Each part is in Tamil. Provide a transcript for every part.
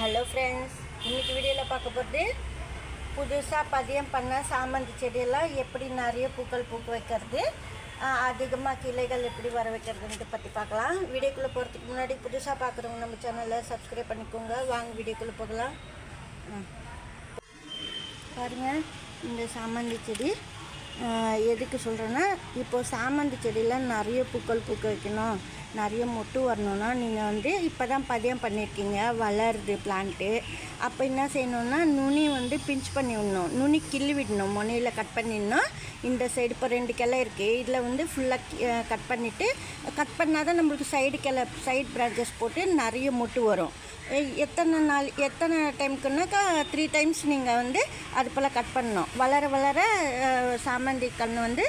ஹலோ ஃப்ரெண்ட்ஸ், இன்றைக்கி வீடியோவில் பார்க்க போகிறது புதுசாக பதியம் பண்ண சாமந்தி செடியெல்லாம் எப்படி நிறைய பூக்கள் பூக்க வைக்கிறது, அதிகமாக கிளைகள் எப்படி வர வைக்கிறதுன்ட்டு பற்றி பார்க்கலாம். வீடியோக்குள்ளே போகிறதுக்கு முன்னாடி புதுசாக பார்க்குறவங்க நம்ம சேனலை சப்ஸ்கிரைப் பண்ணிக்கோங்க. வாங்க வீடியோக்குள்ளே போகலாம். பாருங்கள், இந்த சாமந்தி செடி எதுக்கு சொல்கிறேன்னா, இப்போது சாமந்தி செடியில் நிறைய பூக்கள் பூக்க வைக்கணும், நிறைய மொட்டு வரணுன்னா நீங்கள் இப்போ தான் பதியம் பண்ணியிருக்கீங்க, வளருது பிளான்ட்டு. அப்போ என்ன செய்யணுன்னா, நுனி பிஞ்ச் பண்ணி விடணும், நுனி கிள்ளி விடணும், முனையில் கட் பண்ணிடணும். இந்த சைடு இப்போ 2 கிளை இருக்குது, இதில் ஃபுல்லாக கட் பண்ணிவிட்டு, கட் பண்ணால் தான் நம்மளுக்கு சைடு பிரான்ச்சஸ் போட்டு நிறைய மொட்டு வரும். எத்தனை டைமுக்குன்னாக்கா 3 டைம்ஸ் நீங்கள் அது போல் கட் பண்ணணும். வளர வளர சாமந்தி கன்று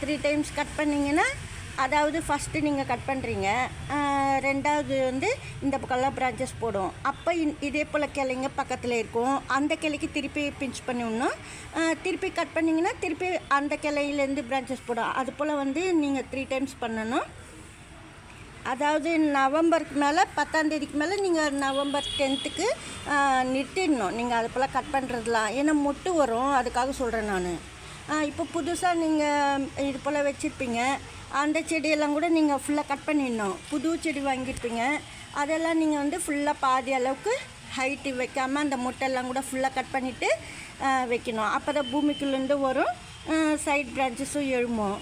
3 டைம்ஸ் கட் பண்ணிங்கன்னா, அதாவது ஃபஸ்ட்டு நீங்கள் கட் பண்ணுறீங்க, ரெண்டாவது இந்த பக்கம்லாம் பிரான்ச்சஸ் போடும். அப்போ இதே போல் கிளைங்க பக்கத்தில் இருக்கும், அந்த கிளைக்கு திருப்பி பிஞ்ச் பண்ணி விடணும். திருப்பி கட் பண்ணிங்கன்னா திருப்பி அந்த கிளையிலேருந்து பிரான்ச்சஸ் போடும். அது போல் நீங்கள் 3 டைம்ஸ் பண்ணணும். அதாவது நவம்பருக்கு மேலே 10ஆம் தேதிக்கு மேலே நீங்கள் நவம்பர் 10க்கு நிறுத்திடணும் நீங்கள் அது போல் கட் பண்ணுறதுலாம். ஏன்னா மொட்டு வரும், அதுக்காக சொல்கிறேன் நான். இப்போ புதுசாக நீங்கள் இது போல் வச்சுருப்பீங்க, அந்த செடியெல்லாம் கூட நீங்கள் ஃபுல்லாக கட் பண்ணிடணும். புது செடி வாங்கியிருப்பீங்க, அதெல்லாம் நீங்கள் ஃபுல்லாக பாதி அளவுக்கு ஹைட்டு வைக்காமல் அந்த மொட்டெல்லாம் கூட ஃபுல்லாக கட் பண்ணிவிட்டு வைக்கணும். அப்போ தான் பூமிக்குள்ளேருந்து வரும், சைட் பிரான்ச்சஸும் எழுமோம்.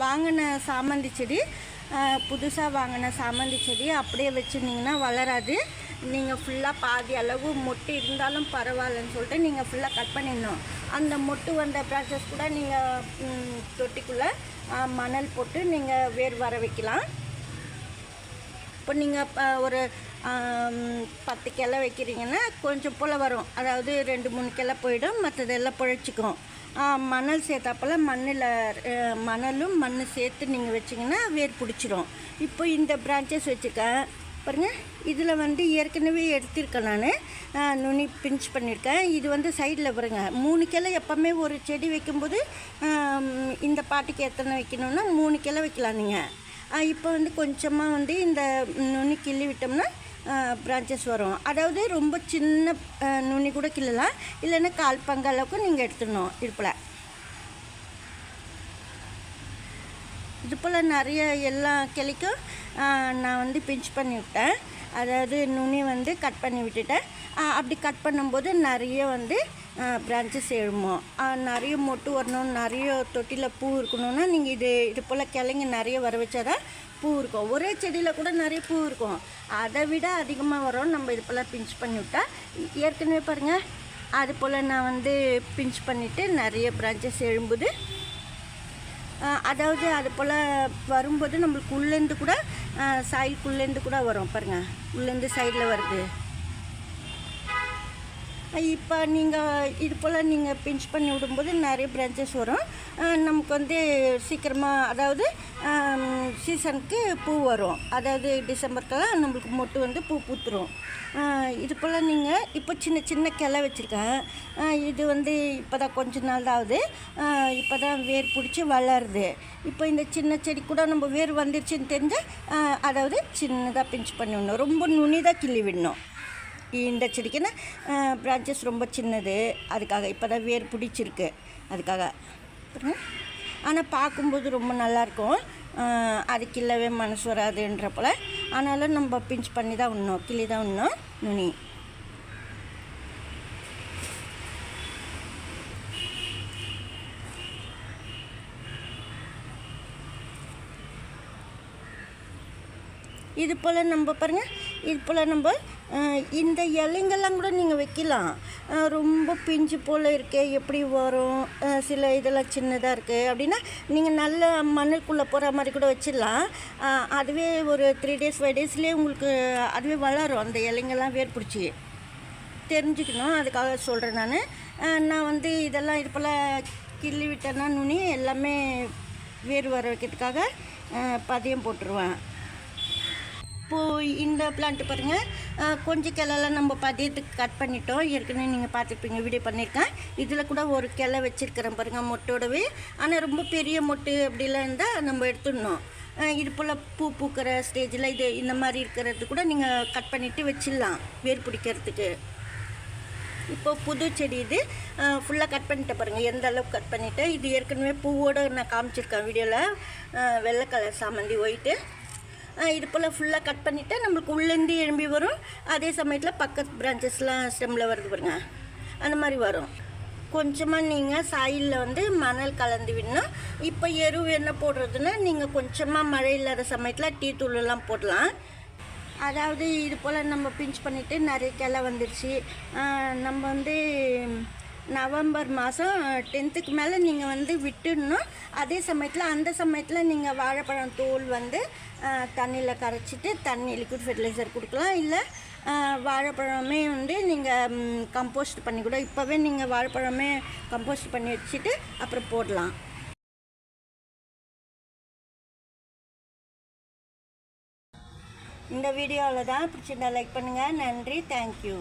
வாங்கின சாமந்தி செடி, புதுசாக வாங்கின சாமந்தி செடி அப்படியே வச்சுருந்தீங்கன்னா வளராது. நீங்கள் ஃபுல்லாக பாதி அளவு மொட்டு இருந்தாலும் பரவாயில்லன்னு சொல்லிட்டு நீங்கள் ஃபுல்லாக கட் பண்ணிடணும். அந்த மொட்டு வந்த ப்ராசஸ் கூட நீங்கள் தொட்டிக்குள்ளே மணல் போட்டு நீங்கள் வேர் வர வைக்கலாம். இப்போ நீங்கள் ஒரு 10 கிளை வைக்கிறீங்கன்னா கொஞ்சம் போல் வரும், அதாவது 2-3 கிளை போயிடும், மற்றதெல்லாம் பிழைச்சிக்கும். மணல் சேர்த்தாப்பில் மணலும் மண் சேர்த்து நீங்கள் வச்சிங்கன்னா வேர் பிடிச்சிரும். இப்போ இந்த பிரான்ச்சஸ் வச்சுருக்கேன் பாருங்கள், இதில் ஏற்கனவே எடுத்திருக்கேன் நான், நுனி பிஞ்ச் பண்ணியிருக்கேன். இது சைடில் பாருங்க, 3 கிளை. எப்போவுமே ஒரு செடி வைக்கும்போது இந்த பாட்டுக்கு எத்தனை வைக்கணும்னா 3 கிளை வைக்கலாம் நீங்கள். இப்போ கொஞ்சமாக இந்த நுனி கிள்ளி விட்டோம்னா பிரான்ச்சஸ் வரும். அதாவது ரொம்ப சின்ன நுனி கூட கிள்ளலாம், இல்லைன்னா 1/4 பங்கு அளவுக்கு நீங்கள் எடுத்துடணும். இது போல் நிறைய எல்லா கிளைக்கும் நான் பிஞ்ச் பண்ணி விட்டேன். அதாவது நுனி கட் பண்ணி விட்டுட்டேன். அப்படி கட் பண்ணும்போது நிறைய பிரான்ச்சஸ் எழுமோம். நிறைய மொட்டு வரணும், நிறைய தொட்டியில் பூ இருக்கணும்னா நீங்கள் இது போல் கிளைங்க நிறைய வர வச்சாதான் பூ இருக்கும். ஒரே செடியில் கூட நிறைய பூ இருக்கும், அதை விட அதிகமாக வரும் நம்ம இது போல் பிஞ்ச் பண்ணி விட்டால். ஏற்கனவே பாருங்கள், அது போல் நான் பிஞ்ச் பண்ணிவிட்டு நிறைய பிரான்ச்சஸ் எழும்புது. அதாவது அது போல் வரும்போது நம்மளுக்கு உள்ளேருந்து கூட சாயில்குள்ளேருந்து கூட வரும் பாருங்கள், உள்ளேருந்து சைடில் வருது. இப்போ நீங்கள் இது போல் நீங்கள் பிஞ்ச் பண்ணி விடும்போது நிறைய பிரான்ச்சஸ் வரும். நமக்கு சீக்கிரமாக, அதாவது சீசனுக்கு பூ வரும். அதாவது டிசம்பருக்கெல்லாம் நம்மளுக்கு மொட்டு பூ பூத்துரும். இது போல் நீங்கள் இப்போ சின்ன சின்ன கிளை வச்சுருக்கேன். இது இப்போ தான் கொஞ்ச நாள் தான் ஆகுது, இப்போ தான் வேர் பிடிச்சி வளருது. இப்போ இந்த சின்ன செடி கூட நம்ம வேர் வந்துருச்சுன்னு தெரிஞ்சால், அதாவது சின்னதாக பிஞ்ச் பண்ணி விடணும், ரொம்ப நுனி தான் கிள்ளி விடணும். இந்த செடிக்குன்னா பிரான்ச்சஸ் ரொம்ப சின்னது, அதுக்காக இப்போ தான் வேர் பிடிச்சிருக்கு, அதுக்காக. ஆனால் பார்க்கும்போது ரொம்ப நல்லாயிருக்கும், அது கிள்ளவே மனசு வராதுன்ற போல். ஆனாலும் நம்ம பிஞ்ச் பண்ணி தான் விடணும், கிள்ளி தான் விடணும் நுனி. இது போல் நம்ம பாருங்கள், இது போல் நம்ம இந்த இலைங்கெல்லாம் கூட நீங்கள் வைக்கலாம். ரொம்ப பிஞ்சு போல் இருக்கே எப்படி வரும், சில இதெல்லாம் சின்னதாக இருக்குது அப்படின்னா நீங்கள் நல்ல மண்ணுக்குள்ளே போகிற மாதிரி கூட வச்சிடலாம். அதுவே ஒரு 3 days 5 daysலேயே உங்களுக்கு அதுவே வளரும். அந்த இலைங்கெல்லாம் வேர் பிடிச்சி தெரிஞ்சுக்கணும், அதுக்காக சொல்கிறேன் நான். இதெல்லாம் இது போல் கிள்ளி விட்டேன்னா நுனி எல்லாமே வேர் வர வைக்கிறதுக்காக பதியம் போட்டுருவேன். இப்போது இந்த பிளான்ட்டு பாருங்கள், கொஞ்சம் கிளைலாம் நம்ம பதியத்துக்கு கட் பண்ணிட்டோம். ஏற்கனவே நீங்கள் பார்த்துருப்பீங்க, வீடியோ பண்ணியிருக்கேன். இதில் கூட ஒரு கிளை வச்சுருக்கிறேன் பாருங்கள், மொட்டோடவே. ஆனால் ரொம்ப பெரிய மொட்டு அப்படிலாம் இருந்தால் நம்ம எடுத்துடணும். இது போல் பூ பூக்கிற ஸ்டேஜில் இது இந்த மாதிரி இருக்கிறது கூட நீங்கள் கட் பண்ணிவிட்டு வச்சிடலாம் வேர் பிடிக்கிறதுக்கு. இப்போ புது செடி இது ஃபுல்லாக கட் பண்ணிட்டேன் பாருங்கள், எந்த அளவுக்கு கட் பண்ணிவிட்டேன். இது ஏற்கனவே பூவோடு நான் காமிச்சிருக்கேன் வீடியோவில், வெள்ளை கலர் சாமந்தி ஒயிட்டு. இது போல் ஃபுல்லாக கட் பண்ணிவிட்டு நம்மளுக்கு உள்ளேருந்து எழும்பி வரும். அதே சமயத்தில் பக்கத்து பிரான்ச்சஸ்லாம் ஸ்டெம்மில் வருது பாருங்கள், அந்த மாதிரி வரும். கொஞ்சமாக நீங்கள் சாயிலில் வந்து மணல் கலந்து விடணும். இப்போ எரு என்ன போடுறதுன்னா நீங்கள் கொஞ்சமாக மழை இல்லாத சமயத்தில் டீ தூளெல்லாம் போடலாம். அதாவது இது போல் நம்ம பிஞ்ச் பண்ணிவிட்டு நிறைய கிளை வந்துடுச்சு. நம்ம வந்து நவம்பர் மாதம் 10க்கு மேலே நீங்கள் வந்து விட்டுடணும். அதே சமயத்தில் அந்த சமயத்தில் நீங்கள் வாழைப்பழம் தோல் வந்து தண்ணியில் கரைச்சிட்டு தண்ணி லிக்விட் ஃபெர்டிலைசர் கொடுக்கலாம். இல்லை வாழைப்பழமே வந்து நீங்கள் கம்போஸ்ட் பண்ணி கூட இப்போவே நீங்கள் வாழைப்பழமே கம்போஸ்ட் பண்ணி வச்சுட்டு அப்புறம் போடலாம். இந்த வீடியோவில் தான் பிடிச்சிருந்தா லைக் பண்ணுங்கள். நன்றி, தேங்க்யூ.